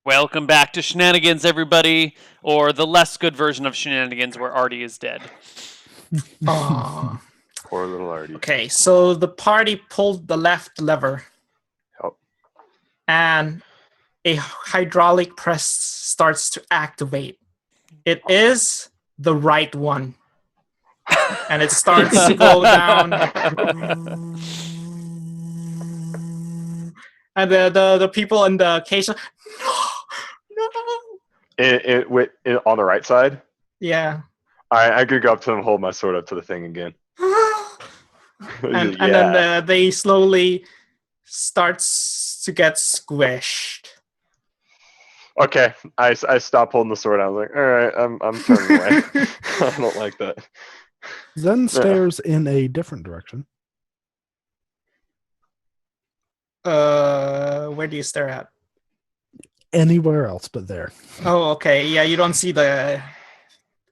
Welcome back to Shenanigans, everybody, or the less good version of Shenanigans where Artie is dead. Aw. Poor little Artie. Okay, so the party pulled the left lever. Yep. And a hydraulic press starts to activate. It is the right one. And it starts to go down. And the people in the cage, no. On the right side? Yeah. I could go up to them, hold my sword up to the thing again. And then they slowly starts to get squished. Okay, I stopped holding the sword. I was like, all right, I'm turning away. I don't like that. Zen stares in a different direction. Where do you stare at? Anywhere else but there. Oh, okay. Yeah, you don't see the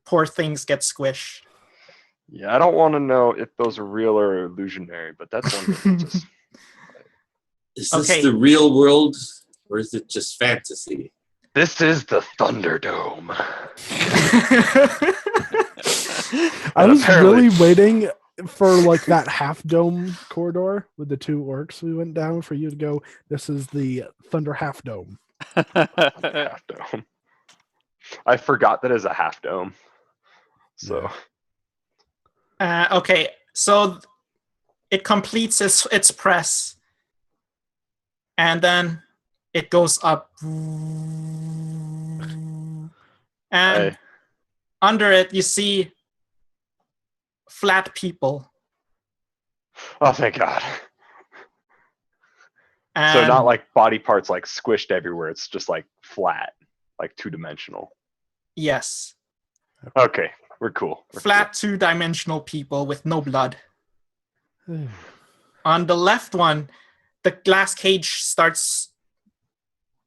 poor things get squished. Yeah, I don't want to know if those are real or illusionary, but that's one thing. Is this the real world, or is it just fantasy? This is the Thunderdome. I was really waiting for like that half dome corridor with the two orcs we went down for you to go, this is the Thunder Half Dome. Half dome. I forgot that it's a half dome. So okay, so it completes its press, and then it goes up, and under it you see flat people. Oh, thank God. And so not like body parts like squished everywhere. It's just like flat, like two-dimensional. Yes. Okay, we're cool. Flat two-dimensional people with no blood. On the left one, the glass cage starts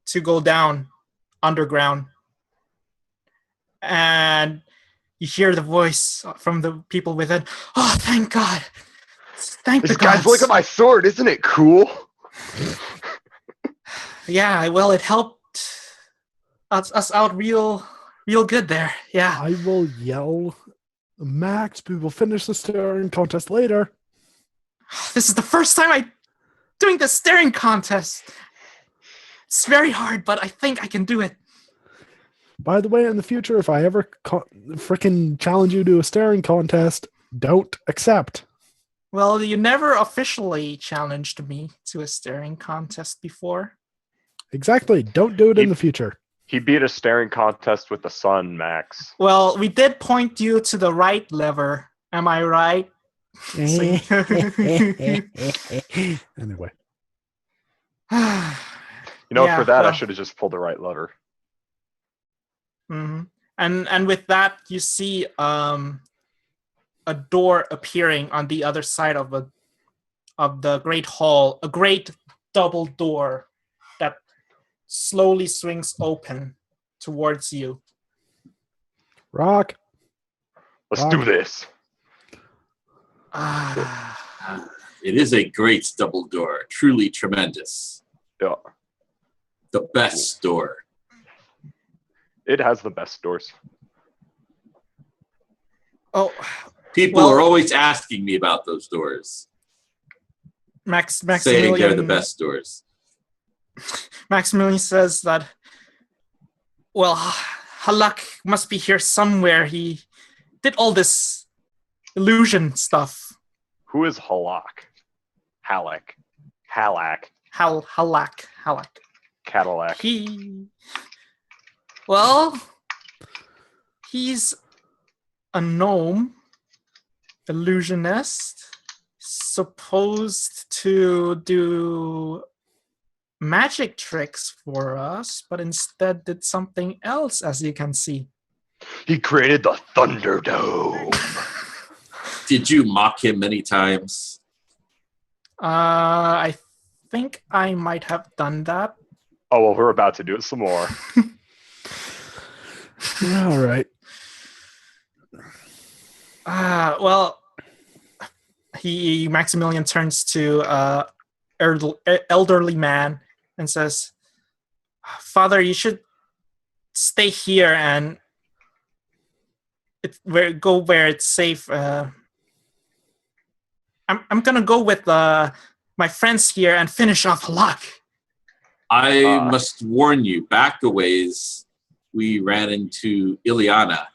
to go down underground. And you hear the voice from the people within. Oh, thank God. Thank the gods. Guys, look at my sword. Isn't it cool? Yeah, well, it helped us out real good there. Yeah. I will yell, Max, we will finish the staring contest later. This is the first time I'm doing the staring contest. It's very hard, but I think I can do it. By the way, in the future, if I ever freaking challenge you to a staring contest, don't accept. Well, you never officially challenged me to a staring contest before. Exactly. Don't do it in the future. He beat a staring contest with the sun, Max. Well, we did point you to the right lever. Am I right? Anyway. For that, I should have just pulled the right lever. Mm-hmm. And with that, you see a door appearing on the other side of the great hall, a great double door that slowly swings open towards you. Rock. Let's do this. It is a great double door, truly tremendous. Yeah. The best door. It has the best doors. Oh, people are always asking me about those doors. Maximilian saying they're the best doors. Maximilian says that, well, Halak must be here somewhere. He did all this illusion stuff. Who is Halak? Halak. Cadillac. He's a gnome, illusionist, supposed to do magic tricks for us, but instead did something else, as you can see. He created the Thunderdome. Did you mock him many times? I think I might have done that. Oh, well, we're about to do it some more. All right. Well, Maximilian turns to elderly man and says, Father, you should stay here and go where it's safe. I'm gonna go with my friends here and finish off Halak. I must warn you, back a ways, we ran into Ileana.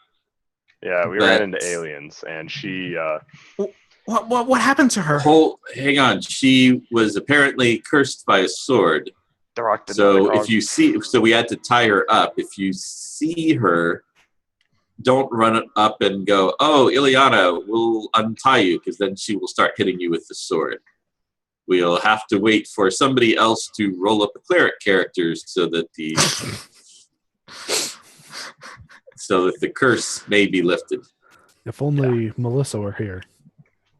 Yeah, we ran into aliens, and she. What happened to her? Hang on, she was apparently cursed by a sword. So if you see, so we had to tie her up. If you see her, don't run up and go, "Oh, Ileana, we'll untie you," because then she will start hitting you with the sword. We'll have to wait for somebody else to roll up a cleric character so that the curse may be lifted. If only Melissa were here.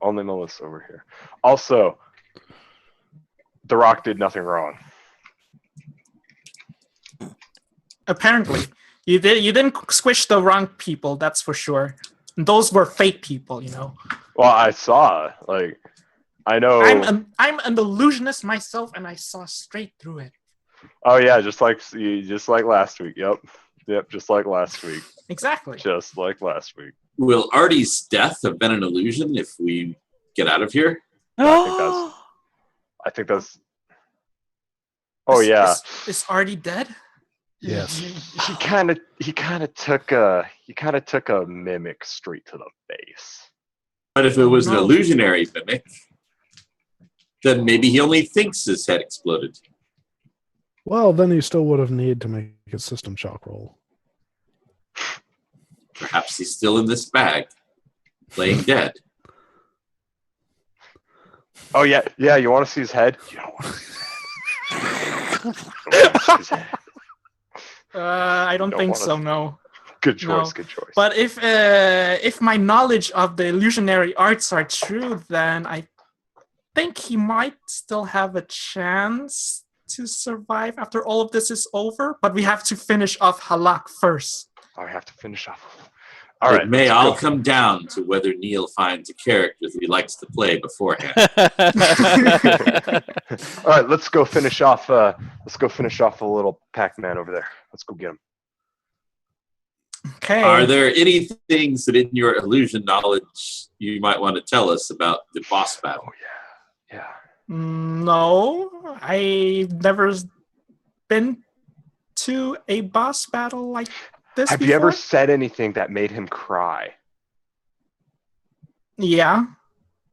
Only Melissa over here. Also, The Rock did nothing wrong. Apparently, you didn't squish the wrong people. That's for sure. And those were fake people, you know. Well, I saw, like, I know. I'm an illusionist myself, and I saw straight through it. Oh yeah, just like last week. Yep, just like last week. Exactly. Just like last week. Will Artie's death have been an illusion if we get out of here? I think that's. Oh yeah. Is Artie dead? Yes. He kind of took a mimic straight to the face. But if it was an illusionary mimic, then maybe he only thinks his head exploded. Well, then he still would have needed to make a system shock roll. Perhaps he's still in this bag, laying dead. Oh yeah. You want to see his head? You don't want to see his head. I don't think so. No. Good choice. Good choice. But if my knowledge of the illusionary arts are true, then I think he might still have a chance to survive after all of this is over. But we have to finish off Halak first. Oh, we have to finish off. All right. It may all come down to whether Neal finds a character that he likes to play beforehand. All right, let's go finish off. Let's go finish off a little Pac-Man over there. Let's go get him. Okay. Are there any things that in your illusion knowledge you might want to tell us about the boss battle? Oh yeah. No, I've never been to a boss battle like this Have before. you ever said anything that made him cry? Yeah.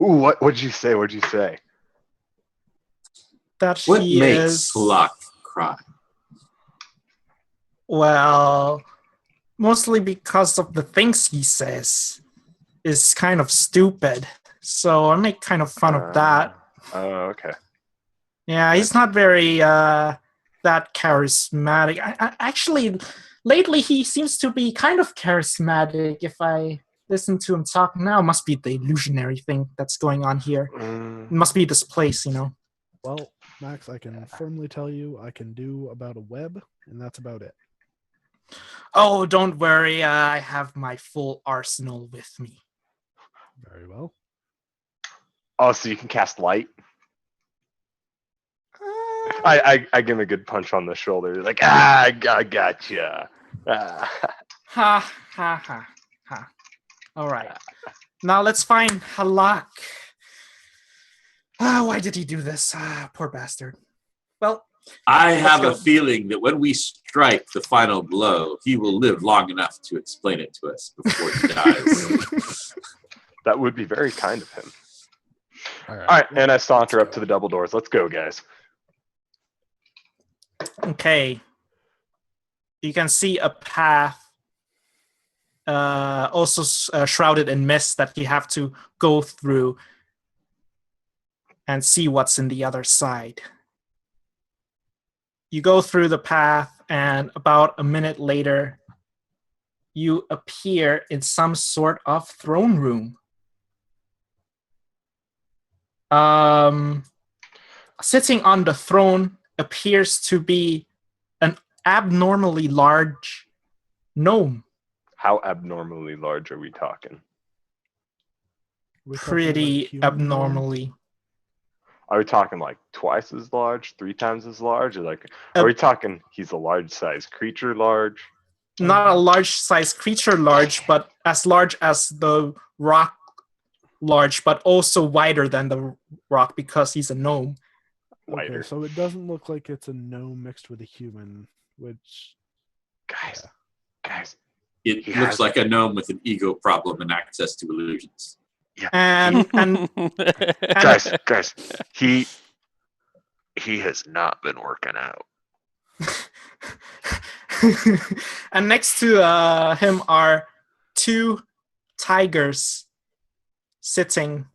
Ooh, what'd you say? What'd you say? That what he makes is Halak cry? Well, mostly because of the things he says is kind of stupid. So I make kind of fun of that. Oh, okay. Yeah, he's not very that charismatic. I actually, lately he seems to be kind of charismatic. If I listen to him talk now, must be the illusionary thing that's going on here. It must be this place, you know. Well, Max, I can firmly tell you I can do about a web, and that's about it. Oh, don't worry. I have my full arsenal with me. Very well. Oh, so you can cast light? I give him a good punch on the shoulder. Like, I gotcha. Ha, ha, ha, ha. All right. Now let's find Halak. Why did he do this? Poor bastard. Well, I have a feeling that when we strike the final blow, he will live long enough to explain it to us before he dies. That would be very kind of him. All right, and I saunter up to the double doors. Let's go, guys. Okay. You can see a path also shrouded in mist that you have to go through and see what's in the other side. You go through the path, and about a minute later, you appear in some sort of throne room. Sitting on the throne appears to be an abnormally large gnome. How abnormally large are we talking? Pretty abnormally. Are we talking like twice as large, 3 times as large, or like? Are we talking he's a large-sized creature, large? Not a large-sized creature, but as large as the rock, large, but also wider than the rock because he's a gnome. Wider. Okay, so it doesn't look like it's a gnome mixed with a human, which Guys. It He looks has- like a gnome with an ego problem and access to illusions. And Guys, he has not been working out. and next to him are 2 tigers sitting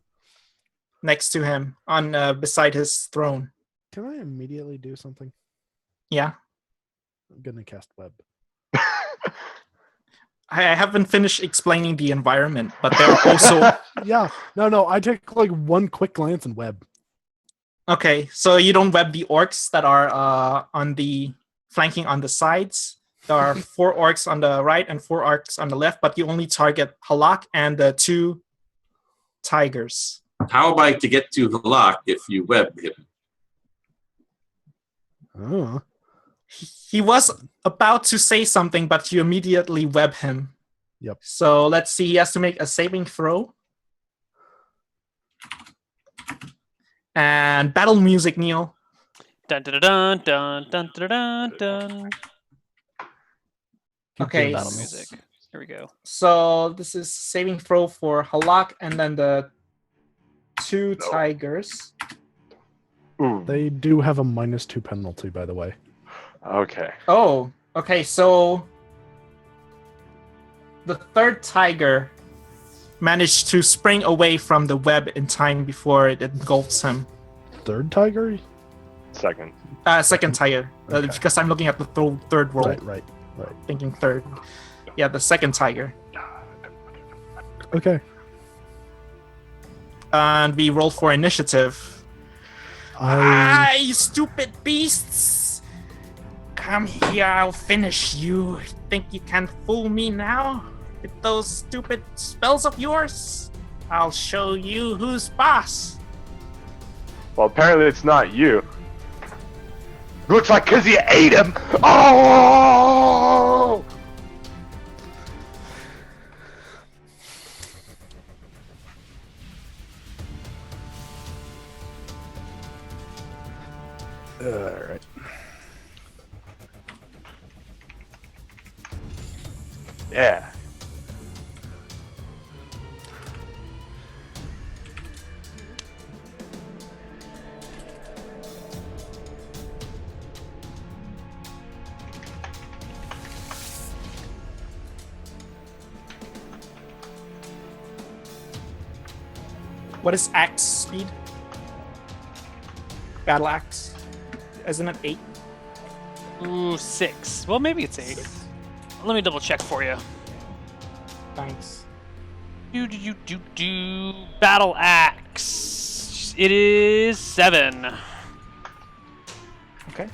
next to him on beside his throne. can I immediately do something? Yeah, I'm gonna cast web. I haven't finished explaining the environment, but there are also Yeah, no. I take like one quick glance and web. okay. So you don't web the orcs that are on the flanking on the sides. There are 4 orcs on the right and 4 orcs on the left, but you only target Halak and the 2 tigers. How am I to get to Halak if you web him? Oh, He was about to say something, but you immediately web him. Yep. So let's see. He has to make a saving throw. And battle music, Neal. Dun dun dun dun dun dun dun dun. Okay. Battle music. Here we go. So this is saving throw for Halak and then the 2 No. tigers. Ooh. they do have a -2 penalty, by the way. Okay. Oh, okay. So the 3rd tiger managed to spring away from the web in time before it engulfs him. Third tiger? Second. 2nd tiger, Okay. because I'm looking at the 3rd roll, Right. thinking 3rd. Yeah, the 2nd tiger. Okay. And we roll for initiative. You stupid beasts! Come here, I'll finish you. Think you can fool me now? With those stupid spells of yours? I'll show you who's boss. Well, apparently it's not you. Looks like because you ate him. Oh! All right. Yeah. What is axe speed? Battle axe. Isn't it 8? Ooh, 6. Well, maybe it's 8. Let me double check for you. Thanks. Do. Battle axe. It is 7. Okay.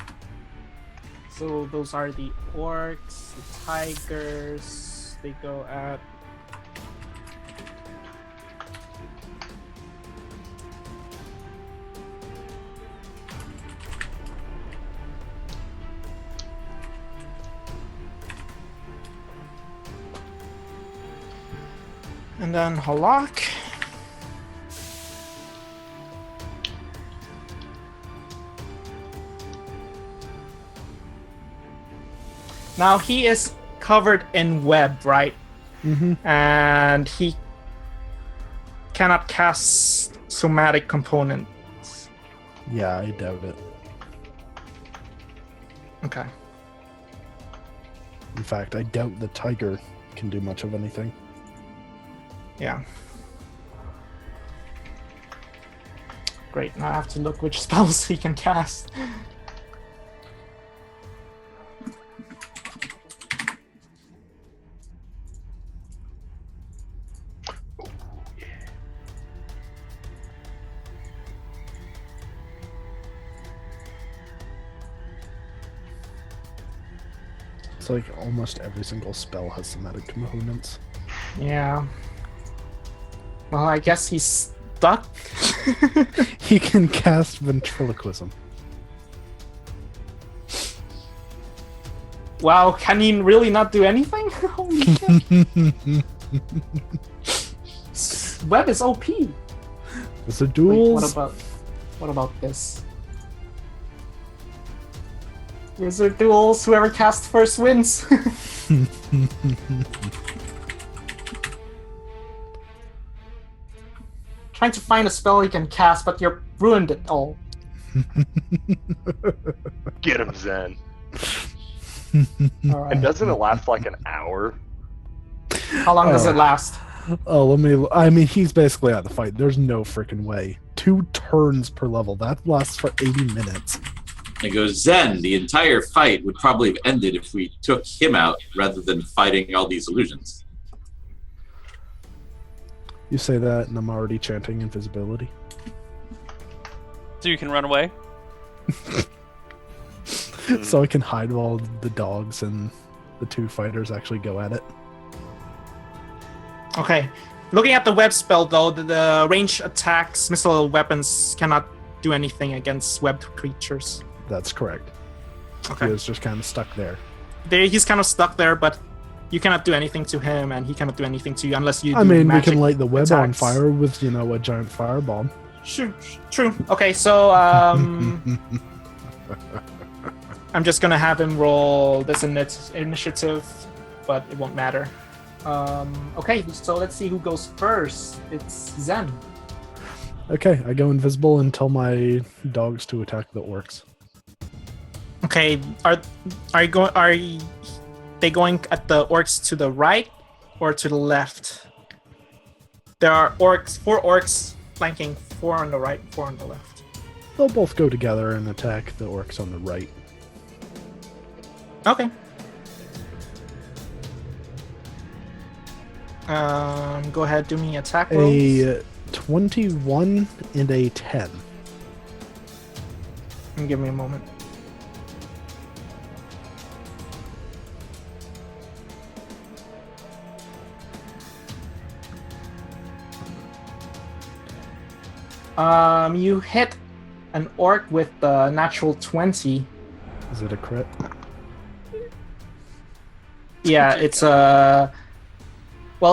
So those are the orcs, the tigers. They go at and then Halak. Now he is covered in web, right? Mm-hmm. And he cannot cast somatic components. Yeah, I doubt it. Okay. In fact, I doubt the tiger can do much of anything. Yeah. Great. Now I have to look which spells he can cast. It's like almost every single spell has somatic components. Yeah. Well, I guess he's stuck. He can cast ventriloquism. Wow, can he really not do anything? Holy shit. Web is OP. It's a Wait, duels. what about this? Wizard duels, whoever casts first wins. Trying to find a spell he can cast, but you've ruined it all. Get him, Zen. Alright. And doesn't it last like an hour? How long does it last? Oh, I mean, he's basically out of the fight. There's no freaking way. 2 turns per level. That lasts for 80 minutes. It goes, Zen, the entire fight would probably have ended if we took him out rather than fighting all these illusions. You say that, and I'm already chanting invisibility. So you can run away? So I can hide while the dogs and the 2 fighters actually go at it. Okay. Looking at the web spell, though, the range attacks, missile weapons cannot do anything against webbed creatures. That's correct. Okay. He was just kind of stuck there. He's kind of stuck there, but you cannot do anything to him, and he cannot do anything to you unless you do I mean, we magic can light the web on attacks. fire with, a giant firebomb. Sure, true. Okay, so I'm just gonna have him roll this initiative, but it won't matter. Okay, so let's see who goes first. It's Zen. Okay, I go invisible and tell my dogs to attack the orcs. Okay, are they going at the orcs to the right or to the left? There are 4 orcs flanking, 4 on the right, 4 on the left. They'll both go together and attack the orcs on the right. Okay. Go ahead, do me attack rolls. A 21 and a 10. And give me a moment. You hit an orc with the natural 20. Is it a crit? Yeah, it's well,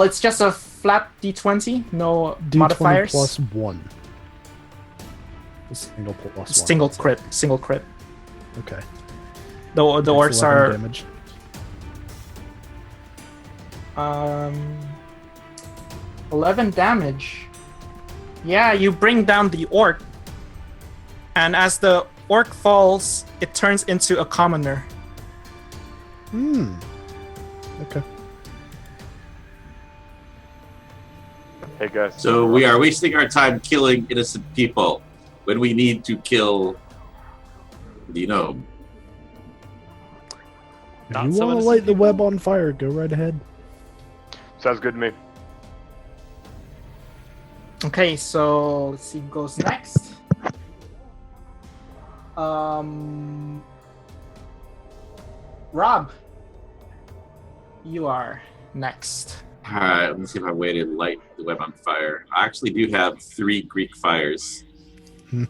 it's just a flat d20, no D20 modifiers. plus 1. A single plus 1. Single crit. Okay. The orcs 11 are damage. 11 damage. Yeah, you bring down the orc, and as the orc falls, it turns into a commoner. Okay. Hey guys. So we are wasting our time killing innocent people when we need to kill the gnome. If Not you so want to innocent light the people. web on fire, go right ahead. Sounds good to me. Okay, so let's see who goes next. Rob, you are next. All right, let me see if I way to light the web on fire. I actually do have 3 Greek fires. So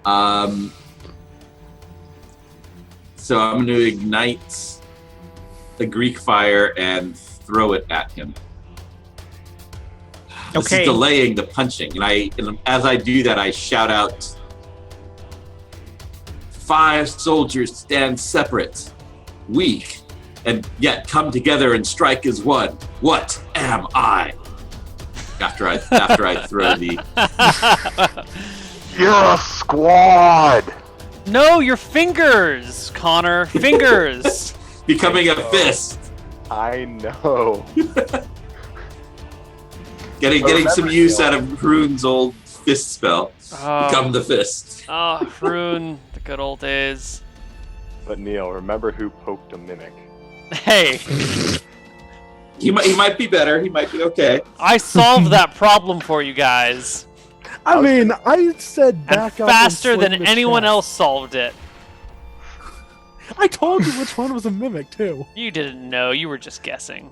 I'm going to ignite the Greek fire and throw it at him. This Okay. is delaying the punching, and as I do that, I shout out, "5 soldiers stand separate, weak, and yet come together and strike as one. What am I?" After I throw the You're a squad. No, your fingers, Connar. Fingers. becoming a fist, I know. getting some use out of Hrune's old fist spell. Become the fist. Oh, Rune, the good old days. But Neal, remember who poked a mimic? Hey, He might be better. He might be okay. I solved that problem for you guys. I mean, I said And back up faster and swing than the anyone chest. else solved it. I told you which one was a mimic, too. You didn't know. You were just guessing.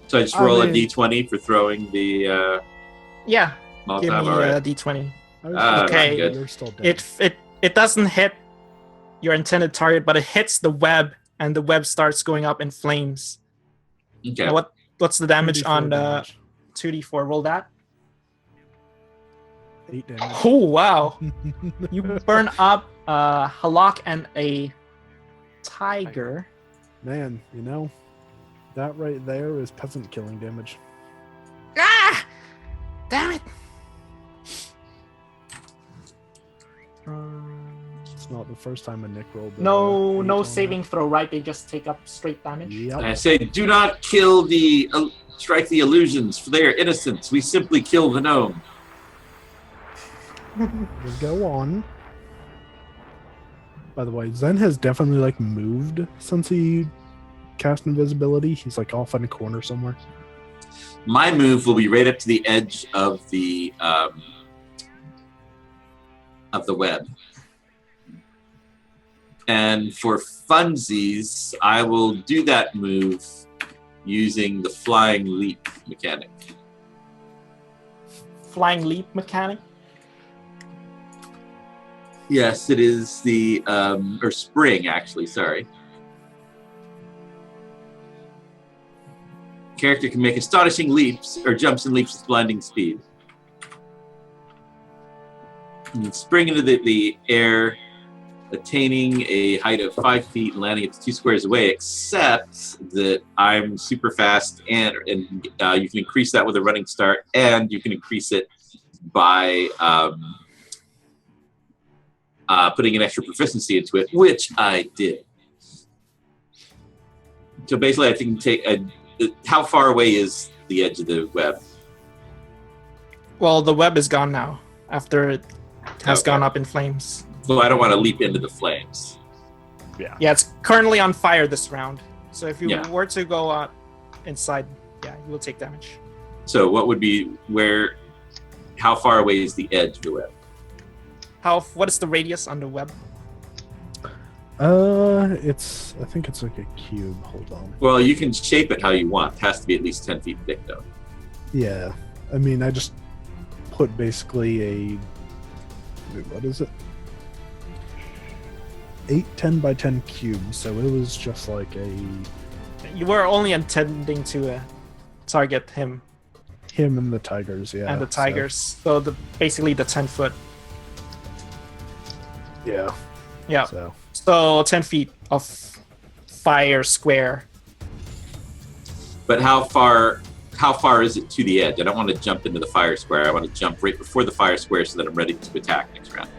So I just I roll a mean- d20 for throwing the. Yeah, Small Give time, me all right. a d20. Okay. good. You're still dead. It doesn't hit your intended target, but it hits the web, and the web starts going up in flames. Okay. Now what's the damage 2d4 on the damage. 2d4? Roll that. 8 damage. Oh wow! You burn up Halak and a tiger. Man, you know, that right there is peasant killing damage. Ah! Damn it! It's not the first time a Nick rolled. No 8 on saving throw, right? They just take up straight damage. Yep. I say, do not kill strike the illusions, for they are innocents. We simply kill the gnome. We'll go on. By the way, Zen has definitely like moved since he cast invisibility. He's like off in a corner somewhere. My move will be right up to the edge of the web. And for funsies, I will do that move using the flying leap mechanic. Flying leap mechanic. Yes, it is the or spring actually. Sorry. Character can make astonishing leaps or jumps and leaps with blinding speed. And spring into the air, attaining a height of 5 feet and landing at 2 squares away, except that I'm super fast and you can increase that with a running start, and you can increase it by putting an extra proficiency into it, which I did. So basically, I think how far away is the edge of the web? Well, the web is gone now after it has Okay. gone up in flames. So I don't want to leap into the flames. Yeah, it's currently on fire this round. So if you Yeah. were to go inside, yeah, you will take damage. So what would be how far away is the edge of the web? What is the radius on the web? I think it's like a cube. Hold on. Well, you can shape it how you want. It has to be at least 10 feet thick, though. Yeah, I mean, I just put basically what is it? 10 by 10 cube. So it was just like You were only intending to target him him and the tigers. Yeah, and the tigers. So basically the 10-foot. Yeah. Yeah. So So 10 feet of fire square. But how far is it to the edge? I don't want to jump into the fire square. I want to jump right before the fire square so that I'm ready to attack next round.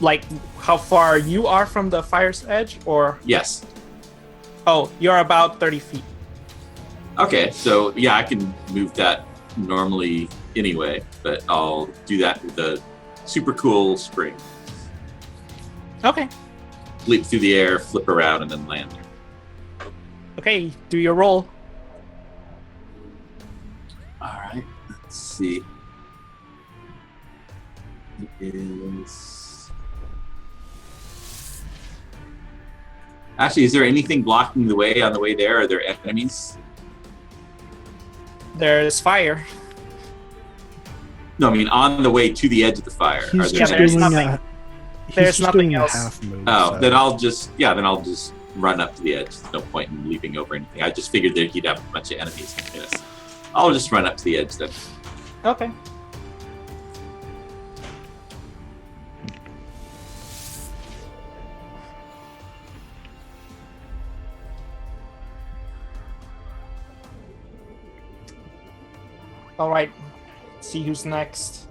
Like how far you are from the fire's edge, or Yes. oh, you're about 30 feet. Okay, so yeah, I can move that normally anyway, but I'll do that with a super cool spring. Okay. Leap through the air, flip around, and then land. Okay, do your roll. All right, let's see. It is. Actually, is there anything blocking the way on the way there? Are there enemies? There's fire. No, I mean on the way to the edge of the fire. he's Are there just there's doing enemies? nothing. he's There's just nothing doing else. a half move. Oh, so. then I'll just run up to the edge. There's no point in leaping over anything. I just figured that he'd have a bunch of enemies between us. I'll just run up to the edge then. Okay. All right. See who's next.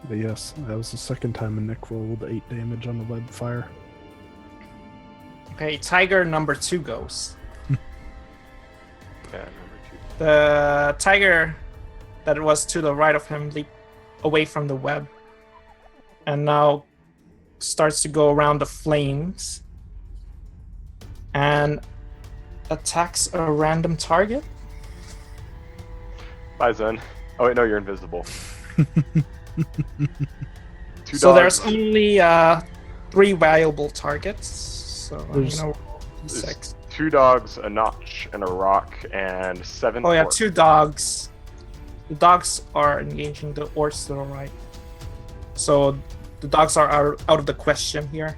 But yes, that was the second time a Nick rolled 8 damage on the web fire. Okay, tiger number 2 goes. Yeah, number 2. The tiger that was to the right of him leaped away from the web and now starts to go around the flames and attacks a random target. Bye, Zen. Oh wait, no, you're invisible. Two So dogs. there's only 3 viable targets. So I'm There's- gonna roll d6. 2 dogs, a notch, and a rock, and 7 Oh yeah, orcs. 2 dogs. The dogs are engaging the orcs to the right. So the dogs are out of the question here.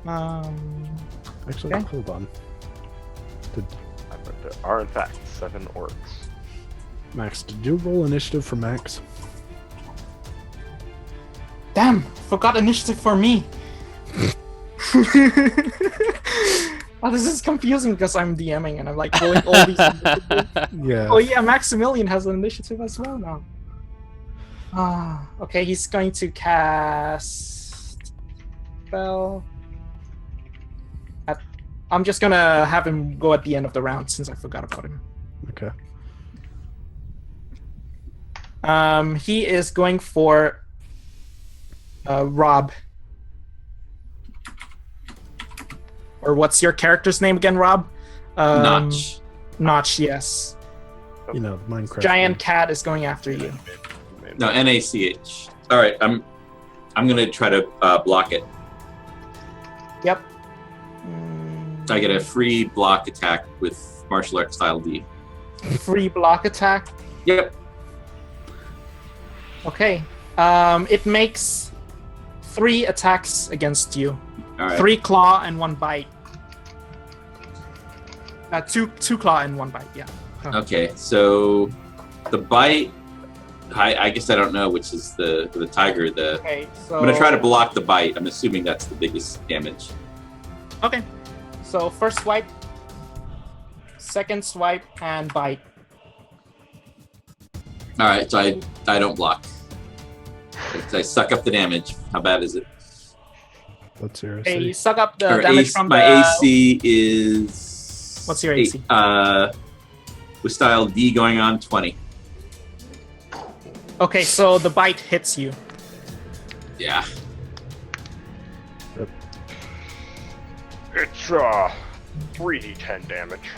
Actually, Okay. hold on. Did, There are, in fact, 7 orcs. Max, did you roll initiative for Max? Damn, forgot initiative for me. Oh, this is confusing because I'm DMing and I'm like rolling all these initiatives. Yeah. Oh yeah, Maximilian has an initiative as well now. Okay, he's going to cast spell. I'm just gonna have him go at the end of the round since I forgot about him. Okay. He is going for Rob. Or what's your character's name again, Rob? Notch. Notch, yes. You know, Minecraft. Giant cat is going after you. No, NACH. All right, I'm gonna try to block it. Yep. I get a free block attack with martial arts style D. Free block attack. Yep. Okay. It makes 3 attacks against you. All right. 3 claw and 1 bite. Two claw and 1 bite. Yeah. Okay, so the bite. I guess I don't know which is the tiger. Okay. So I'm gonna try to block the bite. I'm assuming that's the biggest damage. Okay. So first swipe, second swipe, and bite. All right, so I don't block. I suck up the damage. How bad is it? What's your Okay, you AC? suck up the Or damage AC from my the. AC is. What's your AC? With style D going on 20. Okay, so the bite hits you. Yeah. It's 3d10 damage.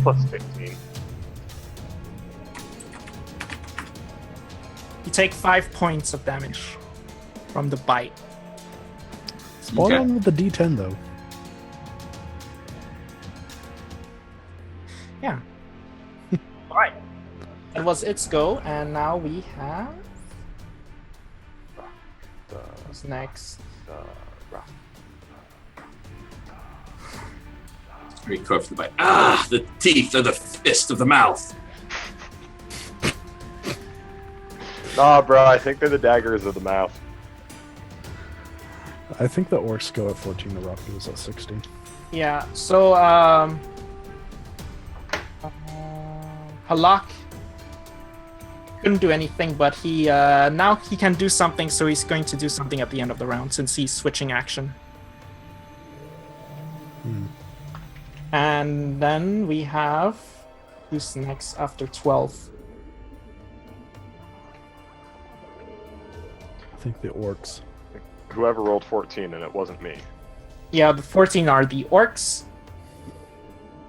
Plus 15. You take 5 points of damage from the bite. Spawn Okay. on with the D10 though. Yeah. All right. That was its go, and now we have. What's next? Great Krob for the bite. Ah, the teeth are the fist of the mouth. Nah, bro, I think they're the daggers of the mouth. I think the orcs go at 14, the rock goes at 16. Yeah. So Halak couldn't do anything, but he now he can do something. So he's going to do something at the end of the round since he's switching action. And then we have who's next after 12? I think the orcs. Whoever rolled 14, and it wasn't me. Yeah, the 14 are the orcs,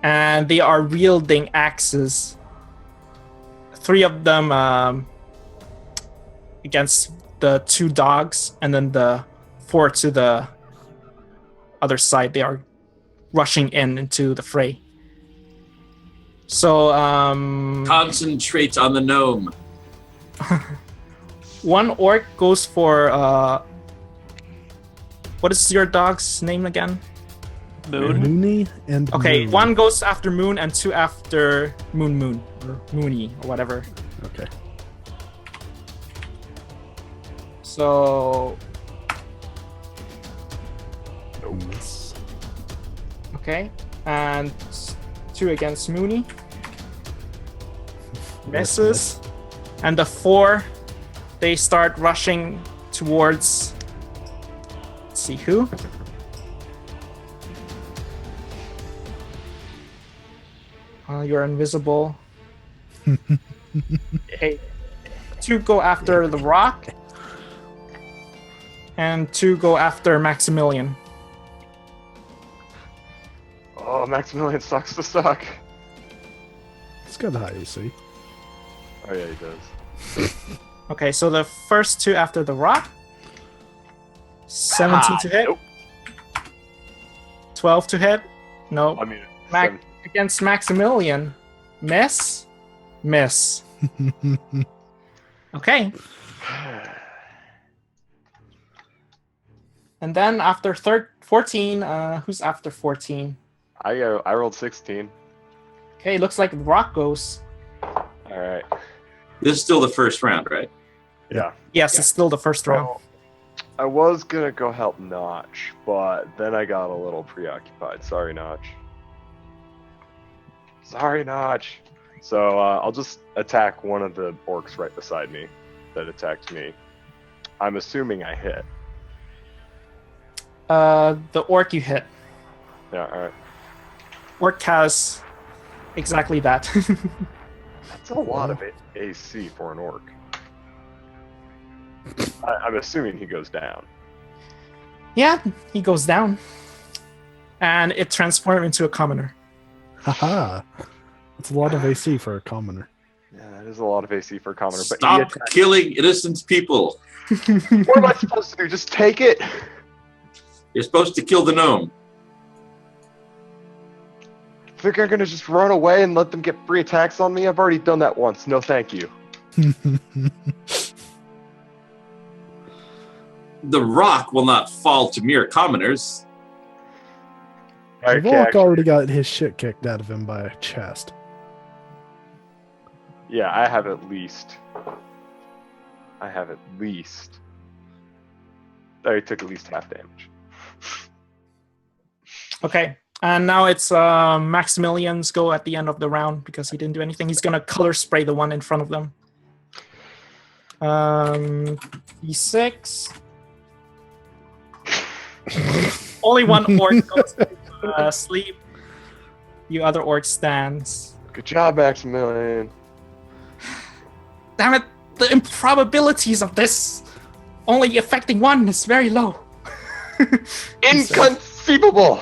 and they are wielding axes. 3 of them against the 2 dogs, and then the 4 to the other side. They are rushing into the fray. So Concentrate on the gnome. one orc goes for what is your dog's name again? Moon. Mooney and Okay, Moon. 1 goes after Moon and 2 after Moon or Mooney or whatever. Okay. So Miss. okay, and 2 against Mooney misses, and the 4 they start rushing towards. Let's see who. You're invisible. Hey, 2 go after the rock, and 2 go after Maximilian. Oh, Maximilian sucks to suck. It's got high AC. Oh yeah, he does. Okay, so the first 2 after the rock. 17 to hit. Nope. 12 to hit. No. I mean, Against Maximilian. Miss. Okay. And then after 14, who's after 14? I rolled 16. Okay, looks like the rock goes. All right. This is still the first round, right? Yeah. Yes, it's still the first round. So, I was gonna go help Notch, but then I got a little preoccupied. Sorry, Notch. So I'll just attack one of the orcs right beside me that attacked me. I'm assuming I hit. The orc you hit. Yeah, all right. Orc has exactly that. That's a lot of AC for an orc. I'm assuming he goes down. Yeah, he goes down. And it transforms into a commoner. Haha. That's a lot of AC for a commoner. Yeah, that is a lot of AC for a commoner. But Stop killing innocent people. what am I supposed to do? Just take it? You're supposed to kill the gnome. Think I'm gonna just run away and let them get free attacks on me? I've already done that once. No, thank you. The rock will not fall to mere commoners. Okay, Volk already got his shit kicked out of him by a chest. Yeah, I have at least. Oh, he took at least half damage. Okay. And now it's Maximilian's go at the end of the round because he didn't do anything. He's going to color spray the one in front of them. D6. Only one orc goes to sleep. You other orc stands. Good job, Maximilian. Damn it! The improbabilities of this only affecting one is very low. Inconceivable!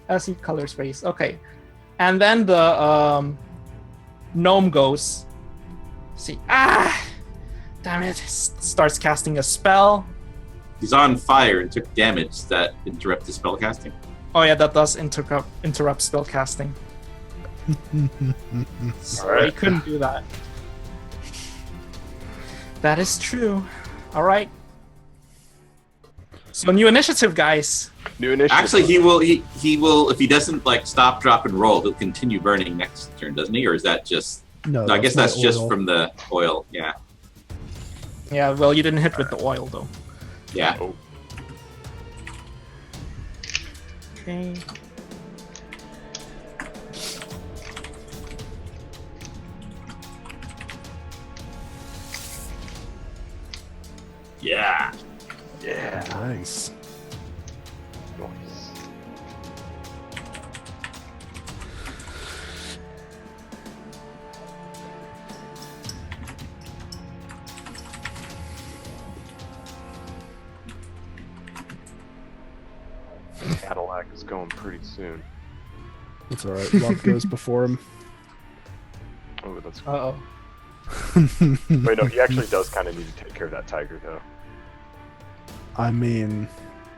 As he color sprays. Okay. And then the gnome goes. See. Damn it. Starts casting a spell. He's on fire and took damage that interrupted spell casting. Oh yeah, that does interrupt spell casting. So he couldn't do that. That is true. Alright. So new initiative, guys. New initiative. Actually, he will if he doesn't like stop, drop, and roll, he'll continue burning next turn, doesn't he? Or is that just No, I guess that's not just oil. from the oil, yeah. Yeah, well, you didn't hit with the oil, though. Yeah. Oh. Okay. Yeah. Yeah. Nice. Nice. Cadillac is going pretty soon. It's alright. Rob goes before him. Oh, that's Uh-oh. Wait, no, he actually does kind of need to take care of that tiger, though. I mean,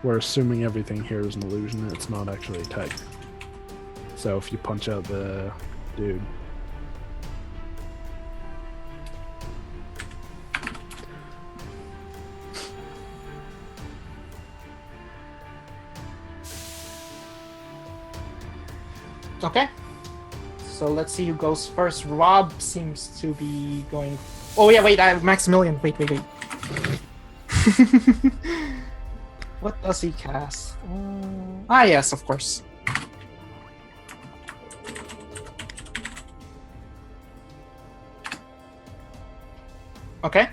we're assuming everything here is an illusion. It's not actually a tiger. So if you punch out the dude. Okay. So let's see who goes first. Rob seems to be going... Oh, yeah, wait, I have Maximilian. Wait. What does he cast? Yes, of course. Okay.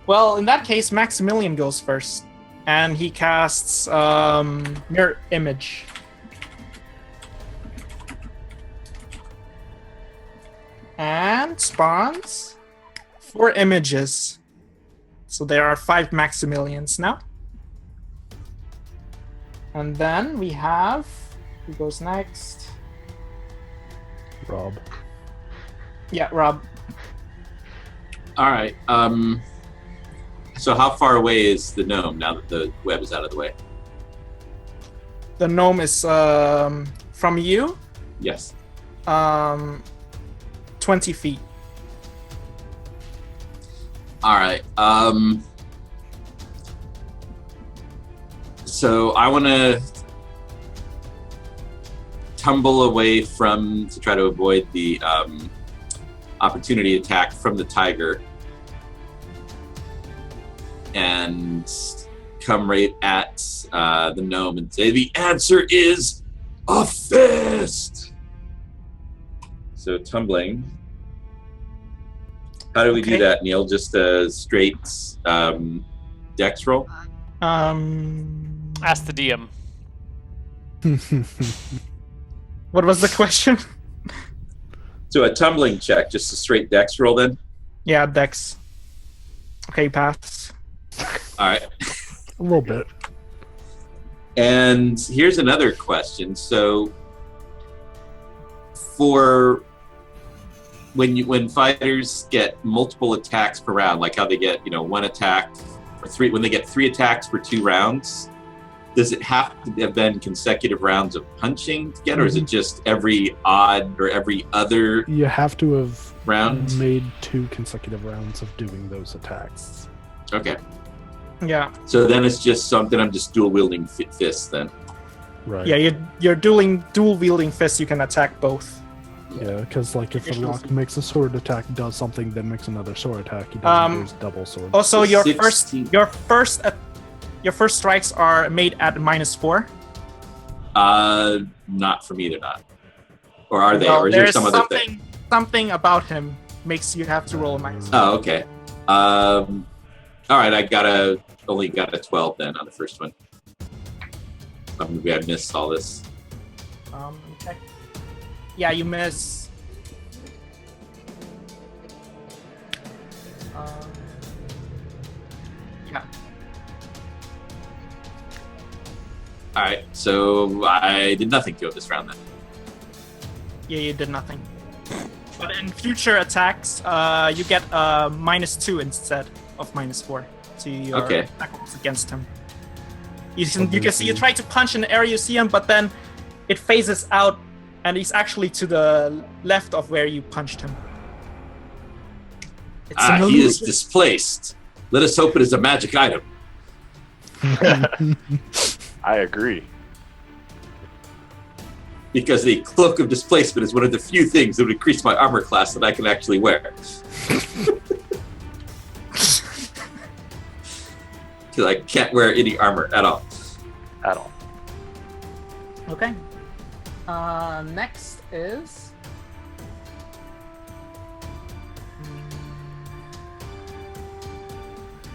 Well, in that case, Maximilian goes first. And he casts Mirror Image. And spawns 4 images. So there are 5 Maximilians now. And then we have... Who goes next? Rob. Yeah, Rob. All right. So how far away is the gnome now that the web is out of the way? The gnome is from you, Yes. 20 feet. All right. So I want to tumble away to try to avoid the opportunity attack from the tiger, and come right at the gnome and say, "The answer is a fist." So tumbling. How do we do Okay. that, Neal? Just a straight dex roll? Ask the DM. What was the question? So a tumbling check, just a straight dex roll then? Yeah, Dex. Okay, pass. All right. A little bit. And here's another question. So for when fighters get multiple attacks per round, like how they get, one attack or three, when they get 3 attacks per 2 rounds, does it have to have been consecutive rounds of punching to get, or is it just every odd or every other You have to have round? made 2 consecutive rounds of doing those attacks. Okay. Yeah, So then it's just something I'm just dual wielding fists then. Right. yeah. You're dual wielding fists. You can attack both. Yeah, because like if the Additional- rock makes a sword attack, does something, then makes another sword attack, he doesn't use double sword. Also, So your 16. first strikes are made at -4. Not for me, they're not. Or are they? Well, or is there there's some other thing? something about him makes you have to roll a -4. Oh, okay. All right, I only got a 12 then on the first one. Maybe I missed all this. Okay. Yeah, you miss. Yeah. All right, so I did nothing to it this round then. Yeah, you did nothing. But in future attacks, you get -2 instead of -4 to your Okay. attack rolls against him. You can see you try to punch in the area you see him, but then it phases out, and he's actually to the left of where you punched him. It's an He is illusion. displaced. Let us hope it is a magic item. I agree. Because the cloak of displacement is one of the few things that would increase my armor class that I can actually wear. Because I can't wear any armor at all. At all. Okay. Next is.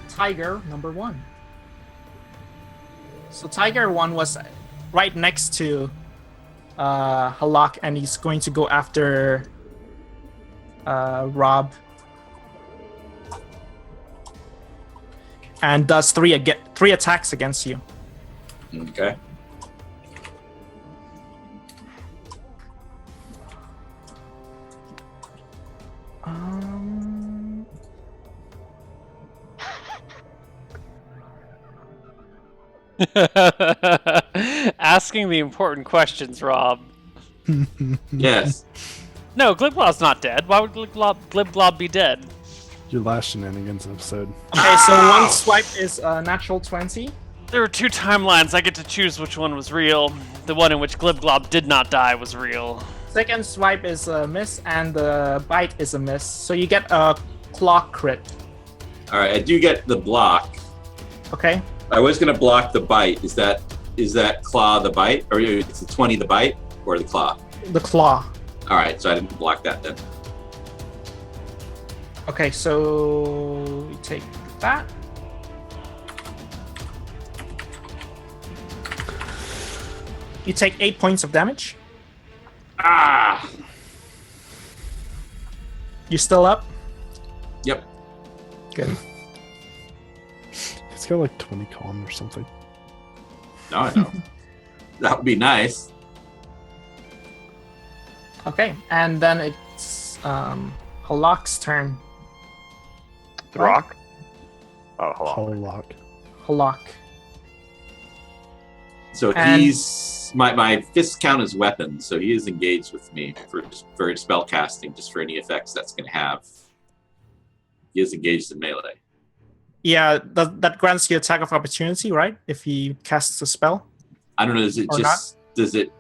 Tiger number 1. So Tiger 1 was right next to Halak, and he's going to go after Rob. And does 3 attacks against you. Okay. Asking the important questions, Rob. Yes. No, Glibglob's not dead. Why would Glibglob be dead? Your last Shenanigans episode. Okay, so one swipe is natural 20. There were 2 timelines. I get to choose which one was real. The one in which Glibglob did not die was real. Second swipe is a miss, and the bite is a miss. So you get a claw crit. All right, I do get the block. Okay. I was going to block the bite. Is that claw the bite? Or is it 20 the bite or the claw? The claw. All right, so I didn't block that then. Okay, so you take that. You take 8 points of damage. Ah! You still up? Yep. Good. It's got like 20 con or something. No, I know. That would be nice. Okay, and then it's Halak's turn. The rock? Oh, hold on. Hollock. Halak. So And- he's my fists count as weapons, so he is engaged with me for spell casting, just for any effects that's going to have. He is engaged in melee. Yeah, that grants you attack of opportunity, right? If he casts a spell. I don't know. Does it Or just does it?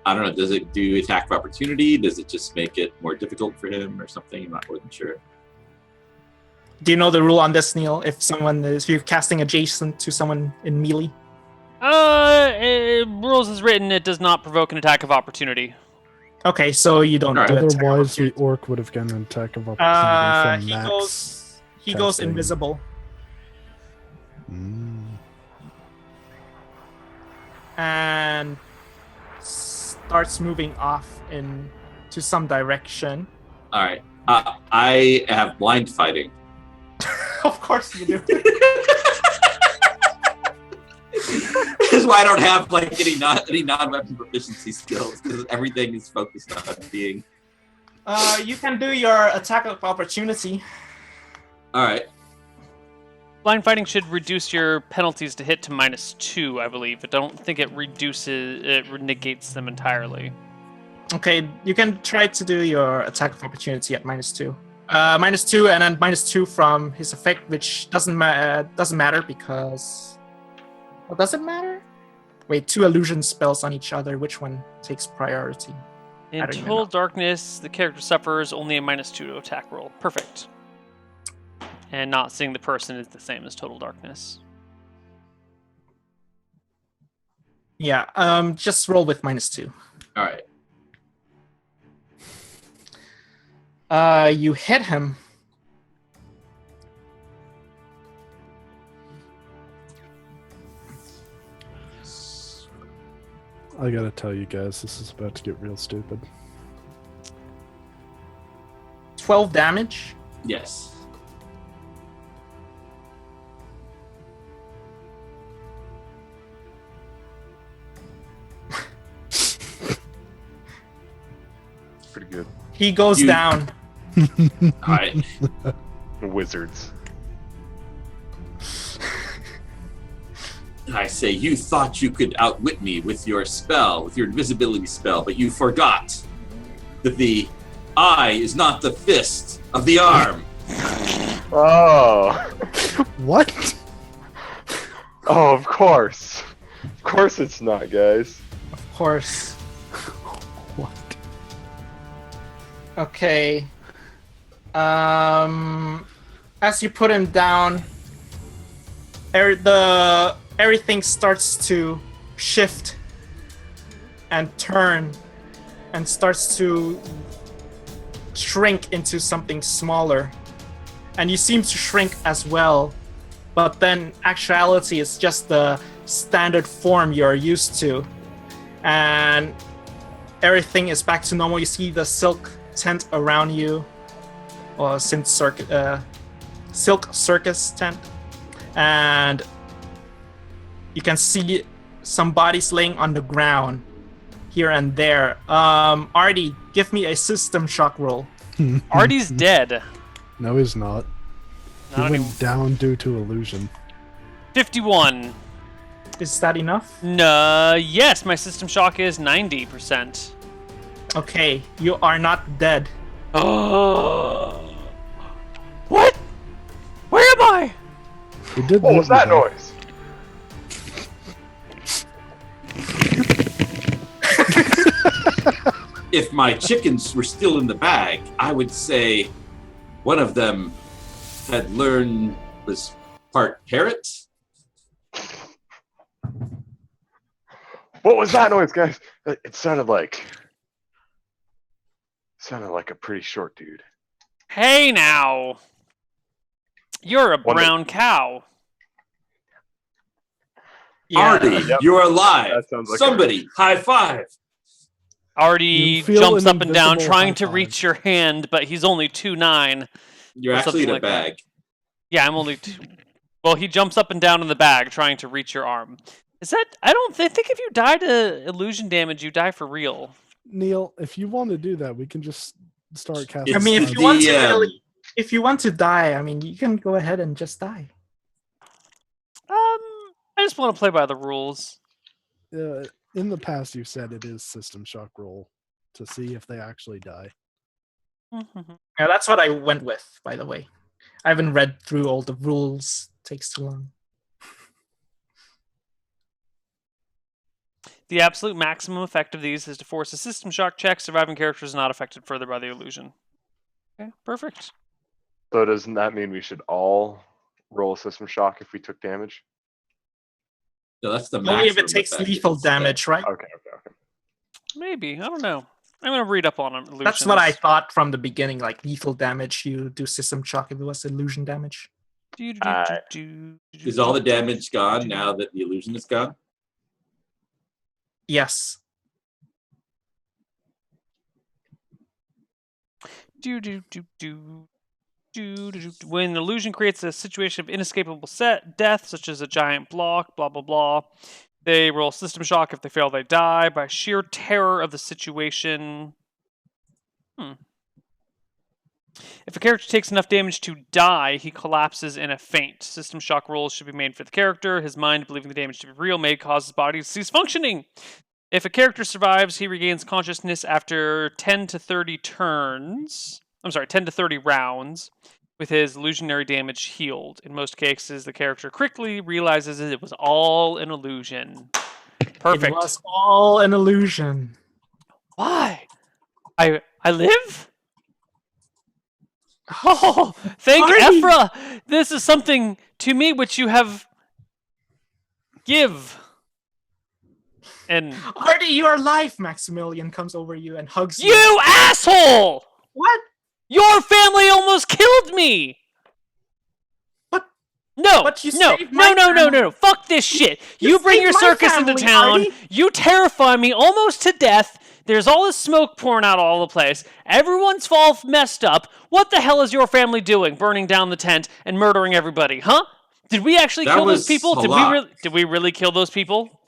I don't know. Does it do attack of opportunity? Does it just make it more difficult for him or something? I'm not really sure. Do you know the rule on this, Neal? If you're casting adjacent to someone in melee. Rules is written, it does not provoke an attack of opportunity. Okay, so you don't Alright. do attack of Otherwise, the opportunity. orc would have gotten an attack of opportunity from He Max. goes casting. invisible. Mm. And starts moving off into some direction. All right. I have blind fighting. Of course you do. This is why I don't have like any non-weapon proficiency skills, because everything is focused on being. You can do your attack of opportunity. All right. Blind fighting should reduce your penalties to hit to -2, I believe. I don't think it negates them entirely. Okay, you can try to do your attack of opportunity at -2. -2 and then -2 from his effect, which doesn't matter because. Well, does it matter? Wait, 2 illusion spells on each other. Which one takes priority? In I don't even total know. darkness, the character suffers only a -2 to attack roll. Perfect. And not seeing the person is the same as total darkness. Yeah, just roll with -2. All right. You hit him. I gotta tell you guys, this is about to get real stupid. 12 damage. Yes. Pretty good. He goes You- down. All right. Wizards. I say, you thought you could outwit me with your spell, with your invisibility spell, but you forgot that the eye is not the fist of the arm. Oh. What? Oh, of course. Of course it's not, guys. Of course. What? Okay. As you put him down, everything starts to shift and turn and starts to shrink into something smaller. And you seem to shrink as well, but then actuality is just the standard form you're used to. And everything is back to normal. You see the silk tent around you, or silk circus tent, and you can see some bodies laying on the ground here and there. Artie, give me a system shock roll. Artie's dead. No, he's not. He Not went anymore. down due to illusion. 51. Is that enough? No, yes, my system shock is 90%. Okay, you are not dead. Oh. What? Where am I? He did What was that though. noise? If my chickens were still in the bag, I would say one of them had learned was part parrot. What was that noise, guys? It sounded like a pretty short dude. Hey now. You're a One that- brown cow. Artie, Yep. you're alive. That sounds like Somebody, high five. Artie You feel jumps an up and down invisible trying to high-five. reach your hand, but he's only 2'9". You're Or actually in a something like that. bag. Yeah, I'm only 2. Well, he jumps up and down in the bag trying to reach your arm. Is that? I don't think if you die to illusion damage, you die for real. Neal, if you want to do that, we can just start casting. I mean, if It's you want to the, really, if you want to die, I mean, you can go ahead and just die. just want to play by the rules. In the past, you said it is System Shock roll to see if they actually die. Yeah, that's what I went with, by the way. I haven't read through all the rules. It takes too long. The absolute maximum effect of these is to force a system shock check. Surviving character is not affected further by the illusion. Okay, perfect. So doesn't that mean we should all roll a system shock if we took damage? No, that's the maximum. Only if it takes effect. lethal damage, right? Okay. Maybe. I don't know. I'm going to read up on illusions. That's what I thought from the beginning. Like lethal damage, you do system shock if it was illusion damage. Is all the damage gone now that the illusion is gone? Yes. When an illusion creates a situation of inescapable death, such as a giant block, blah, blah, blah, they roll system shock. If they fail, they die by sheer terror of the situation. If a character takes enough damage to die, he collapses in a faint. System shock rolls should be made for the character. His mind, believing the damage to be real, may cause his body to cease functioning. If a character survives, he regains consciousness after 10 to 30 rounds, with his illusionary damage healed. In most cases, the character quickly realizes it was all an illusion. Perfect. It was all an illusion. Why? I live? Oh, thank Ephra! This is something to me which you have give. And Artie, you are alive! Maximilian comes over you and hugs you. You asshole! What? Your family almost killed me! But No, But you no, saved my no. Fuck this shit. You bring saved your my circus into family, town. Artie. You terrify me almost to death. There's all this smoke pouring out all the place. Everyone's all messed up. What the hell is your family doing? Burning down the tent and murdering everybody, huh? Did we actually kill those people? Did we really kill those people?